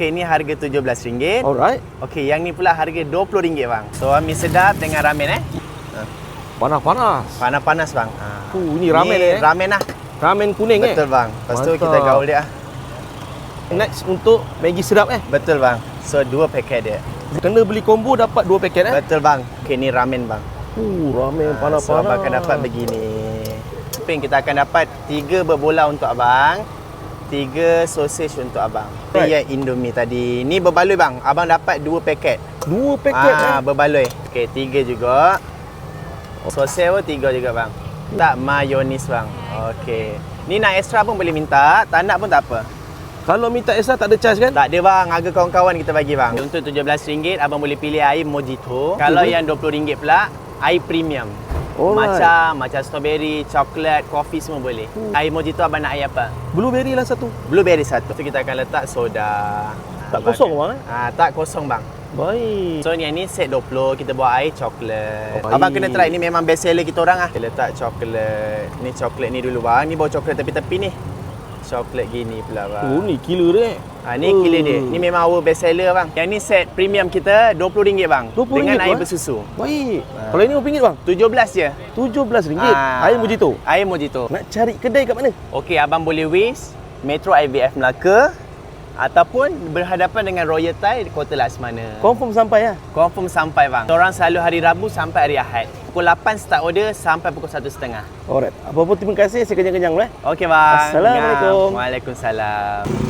Okey, ni harga RM17. Alright. Okey, yang ni pula harga RM20 bang. So, mi sedap dengan ramen Panas-panas. Panas-panas bang. Ni ramen ni ramen lah. Ramen kuning Betul bang. Lepas tu Mantap. kita gaul dia. Next untuk Maggi sedap Betul bang. So, 2 paket dia. Kena beli combo dapat 2 paket Betul bang. Okey, ni ramen bang. Ramen So, panas-panas. abang akan dapat begini. Topping kita akan dapat 3 berbola untuk abang. 3 sausage untuk abang. Right. Yang Indomie tadi. Ni berbaloi bang. Abang dapat 2 paket. 2 paket Berbaloi. Okey, 3 juga. Sausage pun 3 juga bang. Tak mayonis bang. Okey. Ni nak extra pun boleh minta. Tak nak pun tak apa. Kalau minta extra tak ada charge kan? Tak ada bang. Harga kawan-kawan kita bagi bang. Untuk RM17 abang boleh pilih air mojito. Kalau yang RM20 pula air premium. Alright. Macam strawberry, coklat, kopi semua boleh. Air mojito abang nak air apa? Blueberry lah satu. Blueberry satu. So kita akan letak soda. Tak kosong bang Tak kosong bang. Baik. So yang ni set 20, kita buat air coklat. Baik. Abang kena try, ni memang best seller kita orang ah. Kita letak coklat. Ni coklat ni dulu bang. Ni bawa coklat tepi-tepi ni. Coklat gini pula bang. Ni killer dia. Ni killer dia. Ni memang our best seller bang. Yang ni set premium kita RM20 bang. RM20 dengan tu, air bersusu. Baik. Kalau ini RM1 bang? RM17 je. RM17. Air mojito. Air mojito. Nak cari kedai kat mana? Okey, abang boleh Waze Metro IVF Melaka ataupun berhadapan dengan Royal Thai di Kota Laksamana. Confirm sampai lah. Confirm sampai bang. Orang selalu hari Rabu sampai hari Ahad. Pukul 8 start order sampai pukul 1.30. Alright. Apa-apa terima kasih. Saya kenyang-kenyang lah. Okey bang. Assalamualaikum. Waalaikumsalam.